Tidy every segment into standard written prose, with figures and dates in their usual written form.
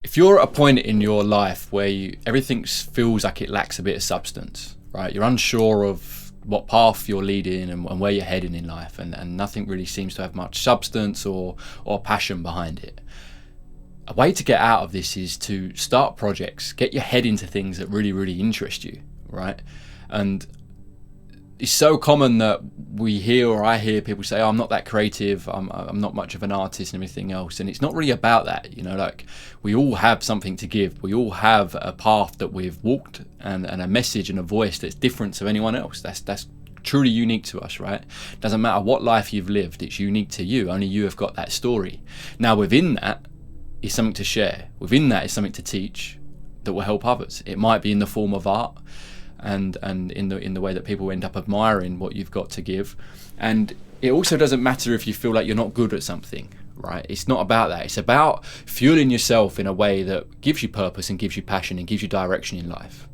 if you're at a point in your life where everything feels like it lacks a bit of substance, right? You're unsure of what path you're leading and where you're heading in life, and nothing really seems to have much substance or passion behind it. A way to get out of this is to start projects, get your head into things that really, really interest you, right? And it's so common that I hear people say, oh, I'm not that creative, I'm not much of an artist and everything else. And it's not really about that, like we all have something to give. We all have a path that we've walked and a message and a voice that's different to anyone else. That's truly unique to us, right? Doesn't matter what life you've lived, it's unique to you. Only you have got that story. Now within that is something to share. Within that is something to teach that will help others. It might be in the form of art, and in the way that people end up admiring what you've got to give. And it also doesn't matter if you feel like you're not good at something, right? It's not about that. It's about fueling yourself in a way that gives you purpose and gives you passion and gives you direction in life.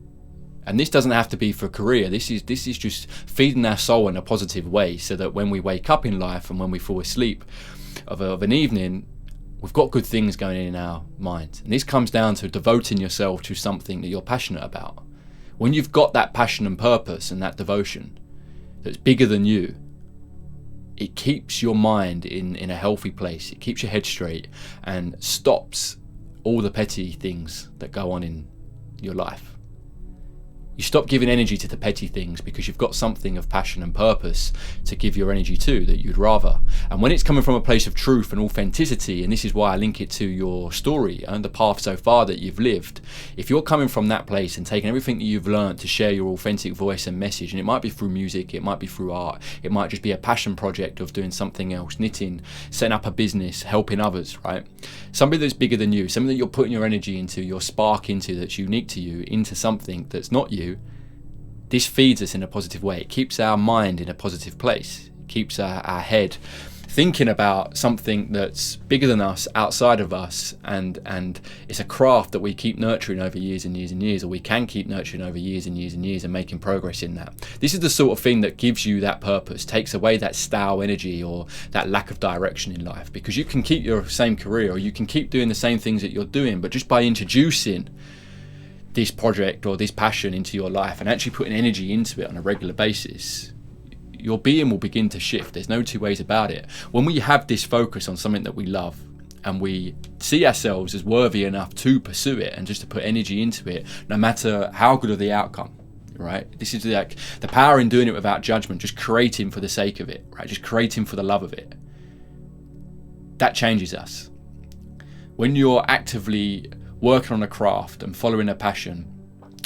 And this doesn't have to be for a career. This is just feeding our soul in a positive way, so that when we wake up in life and when we fall asleep of an evening, we've got good things going in our minds. And this comes down to devoting yourself to something that you're passionate about. When you've got that passion and purpose and that devotion that's bigger than you, it keeps your mind in a healthy place. It keeps your head straight and stops all the petty things that go on in your life. You stop giving energy to the petty things because you've got something of passion and purpose to give your energy to that you'd rather. And when it's coming from a place of truth and authenticity, and this is why I link it to your story and the path so far that you've lived, if you're coming from that place and taking everything that you've learned to share your authentic voice and message, and it might be through music, it might be through art, it might just be a passion project of doing something else, knitting, setting up a business, helping others, right? Something that's bigger than you, something that you're putting your energy into, your spark into, that's unique to you, into something that's not you. This feeds us in a positive way. It keeps our mind in a positive place. It keeps our head thinking about something that's bigger than us, outside of us, and it's a craft that we keep nurturing over years and years and years, or we can keep nurturing over years and years and years and making progress in that. This is the sort of thing that gives you that purpose, takes away that stale energy or that lack of direction in life, because you can keep your same career or you can keep doing the same things that you're doing, but just by introducing this project or this passion into your life and actually putting energy into it on a regular basis, your being will begin to shift. There's no two ways about it. When we have this focus on something that we love and we see ourselves as worthy enough to pursue it and just to put energy into it, no matter how good of the outcome, right? This is like the power in doing it without judgment, just creating for the sake of it, right? Just creating for the love of it. That changes us. When you're actively working on a craft and following a passion,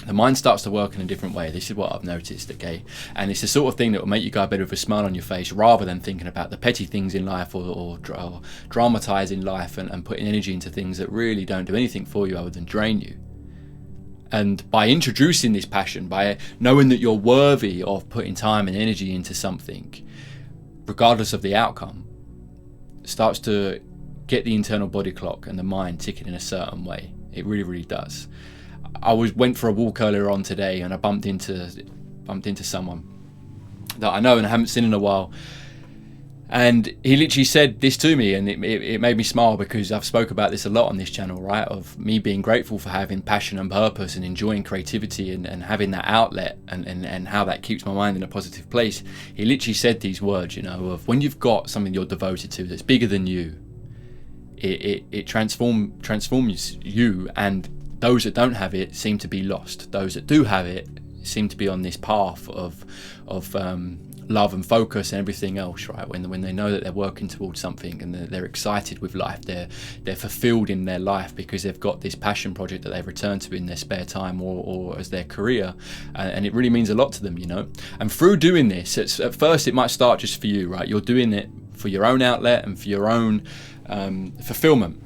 the mind starts to work in a different way. This is what I've noticed, okay? And it's the sort of thing that will make you go a bit with a smile on your face, rather than thinking about the petty things in life or dramatizing life and putting energy into things that really don't do anything for you other than drain you. And by introducing this passion, by knowing that you're worthy of putting time and energy into something, regardless of the outcome, starts to get the internal body clock and the mind ticking in a certain way. It really, really does. I went for a walk earlier on today, and I bumped into someone that I know and I haven't seen in a while, and he literally said this to me, and it made me smile, because I've spoke about this a lot on this channel, right? Of me being grateful for having passion and purpose and enjoying creativity and having that outlet and how that keeps my mind in a positive place. He literally said these words, of when you've got something you're devoted to that's bigger than you, it transforms you, and those that don't have it seem to be lost. Those that do have it seem to be on this path of love and focus and everything else, right? When they know that they're working towards something and they're excited with life, they're fulfilled in their life because they've got this passion project that they've returned to in their spare time or as their career, and it really means a lot to them, And through doing this, at first it might start just for you, right? You're doing it for your own outlet and for your own fulfillment.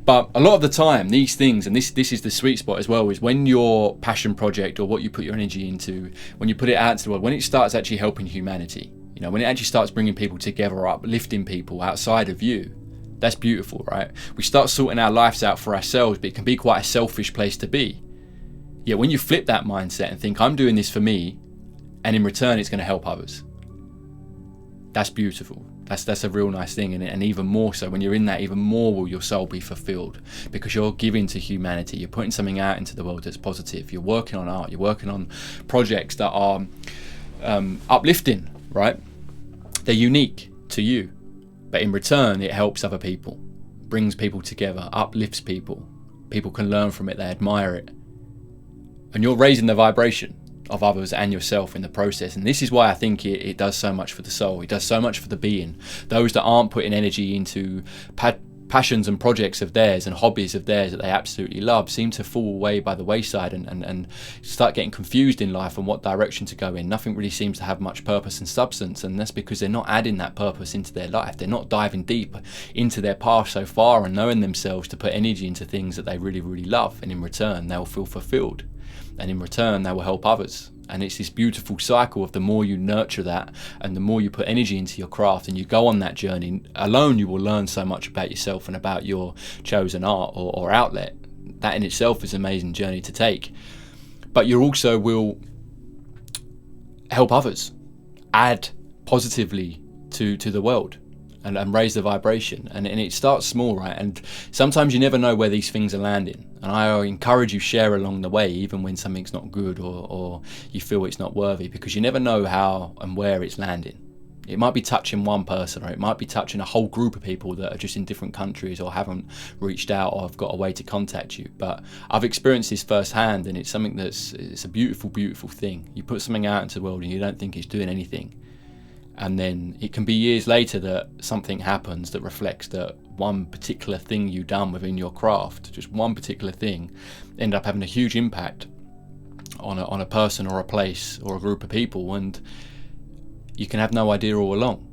But a lot of the time, these things, and this is the sweet spot as well, is when your passion project or what you put your energy into, when you put it out into the world, when it starts actually helping humanity, when it actually starts bringing people together, uplifting people outside of you, that's beautiful, right? We start sorting our lives out for ourselves, but it can be quite a selfish place to be. Yet when you flip that mindset and think, I'm doing this for me, and in return it's going to help others, that's beautiful. That's a real nice thing, and even more so when you're in that, even more will your soul be fulfilled, because you're giving to humanity. You're putting something out into the world that's positive. You're working on art. You're working on projects that are uplifting, right? They're unique to you, but in return it helps other people, brings people together, uplifts people. People can learn from it, they admire it, and you're raising the vibration of others and yourself in the process. And this is why I think it does so much for the soul. It does so much for the being. Those that aren't putting energy into passions and projects of theirs and hobbies of theirs that they absolutely love seem to fall away by the wayside and start getting confused in life and what direction to go in. Nothing really seems to have much purpose and substance, and that's because they're not adding that purpose into their life. They're not diving deep into their path so far and knowing themselves to put energy into things that they really, really love, and in return they'll feel fulfilled, and in return they will help others. And it's this beautiful cycle of the more you nurture that and the more you put energy into your craft and you go on that journey alone, you will learn so much about yourself and about your chosen art or outlet. That in itself is an amazing journey to take. But you also will help others, add positively to the world, and raise the vibration. And it starts small, right? And sometimes you never know where these things are landing. And I encourage you, share along the way, even when something's not good or you feel it's not worthy, because you never know how and where it's landing. It might be touching one person, or it might be touching a whole group of people that are just in different countries or haven't reached out or have got a way to contact you. But I've experienced this firsthand, and it's something it's a beautiful, beautiful thing. You put something out into the world and you don't think it's doing anything. And then it can be years later that something happens that reflects that one particular thing you done within your craft, just one particular thing, end up having a huge impact on a person or a place or a group of people, and you can have no idea all along.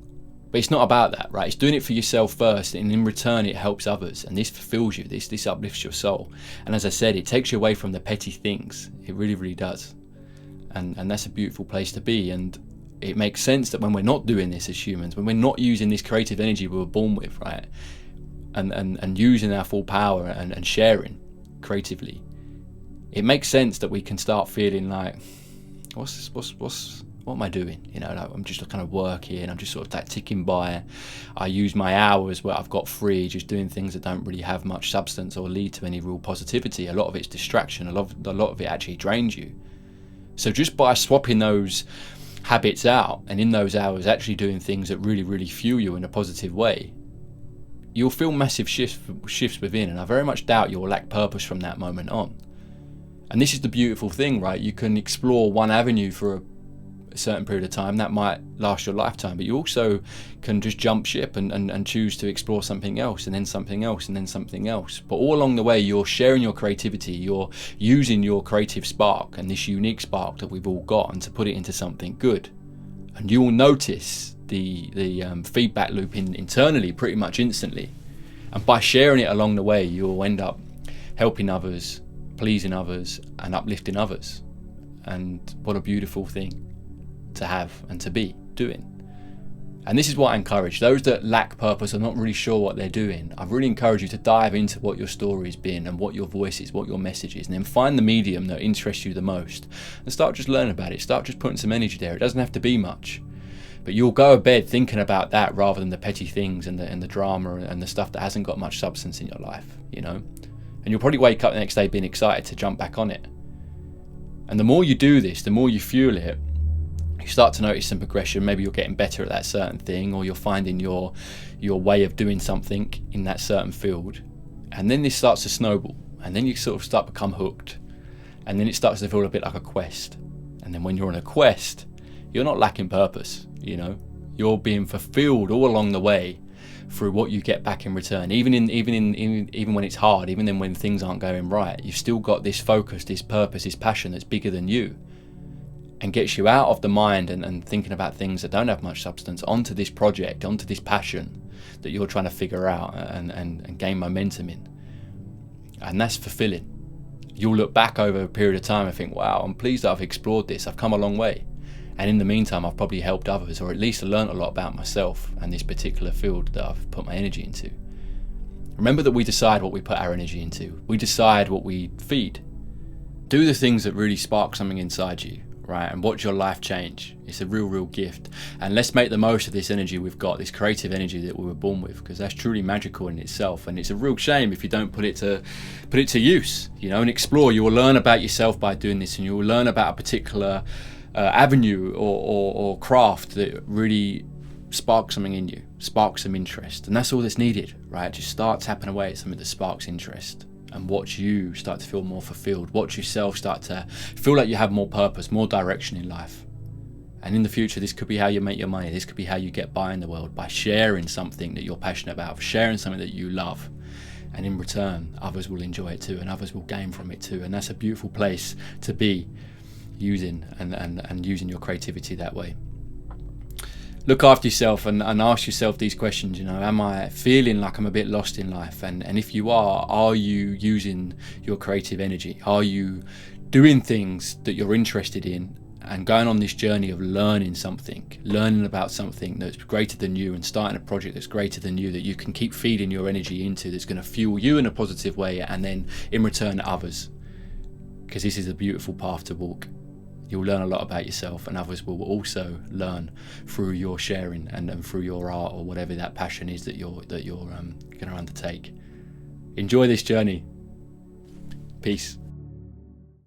But it's not about that, right? It's doing it for yourself first, and in return it helps others, and this fulfills you, this uplifts your soul. And as I said, it takes you away from the petty things. It really, really does. And that's a beautiful place to be. And it makes sense that when we're not doing this as humans, when we're not using this creative energy we were born with, right, and using our full power and sharing creatively, it makes sense that we can start feeling like, what am I doing? You know, like I'm just kind of working, I'm just sort of like ticking by. I use my hours where I've got free, just doing things that don't really have much substance or lead to any real positivity. A lot of it's distraction, a lot of it actually drains you. So just by swapping those habits out and in those hours actually doing things that really, really fuel you in a positive way, you'll feel massive shifts within, and I very much doubt you'll lack purpose from that moment on. And this is the beautiful thing, right? You can explore one avenue for a certain period of time that might last your lifetime, but you also can just jump ship and choose to explore something else, and then something else, and then something else. But all along the way, you're sharing your creativity, you're using your creative spark and this unique spark that we've all got, and to put it into something good. And you will notice the feedback loop internally pretty much instantly. And by sharing it along the way, you'll end up helping others, pleasing others, and uplifting others. And what a beautiful thing to have and to be doing. And this is what I encourage those that lack purpose, are not really sure what they're doing. I really encourage you to dive into what your story's been and what your voice is, what your message is, and then find the medium that interests you the most and start just learning about it. Start just putting some energy there. It doesn't have to be much, but you'll go to bed thinking about that rather than the petty things and the drama and the stuff that hasn't got much substance in your life, you know. And you'll probably wake up the next day being excited to jump back on it. And the more you do this, the more you fuel it, you start to notice some progression. Maybe you're getting better at that certain thing, or you're finding your way of doing something in that certain field. And then this starts to snowball, and then you sort of start to become hooked, and then it starts to feel a bit like a quest. And then when you're on a quest, you're not lacking purpose, you know. You're being fulfilled all along the way through what you get back in return. Even when it's hard, even then when things aren't going right, you've still got this focus, this purpose, this passion that's bigger than you, and gets you out of the mind and thinking about things that don't have much substance, onto this project, onto this passion that you're trying to figure out and gain momentum in. And that's fulfilling. You'll look back over a period of time and think, wow, I'm pleased that I've explored this, I've come a long way. And in the meantime, I've probably helped others, or at least learned a lot about myself and this particular field that I've put my energy into. Remember that we decide what we put our energy into. We decide what we feed. Do the things that really spark something inside you. right, and watch your life change. It's a real gift. And let's make the most of this energy we've got, this creative energy that we were born with, because that's truly magical in itself. And it's a real shame if you don't put it to use, you know, and explore. You will learn about yourself by doing this, and you will learn about a particular avenue or craft that really sparks something in you, sparks some interest. And that's all that's needed, right? Just start tapping away at something that sparks interest, and watch you start to feel more fulfilled. Watch yourself start to feel like you have more purpose, more direction in life. And in the future, this could be how you make your money. This could be how you get by in the world, by sharing something that you're passionate about, sharing something that you love. And in return, others will enjoy it too, and others will gain from it too. And that's a beautiful place to be, using and using your creativity that way. Look after yourself and ask yourself these questions. You know, am I feeling like I'm a bit lost in life? And if you are you using your creative energy? Are you doing things that you're interested in and going on this journey of learning about something that's greater than you, and starting a project that's greater than you, that you can keep feeding your energy into, that's going to fuel you in a positive way, and then in return others? Because this is a beautiful path to walk. You'll learn a lot about yourself, and others will also learn through your sharing and through your art, or whatever that passion is that you're going to undertake. Enjoy this journey. Peace.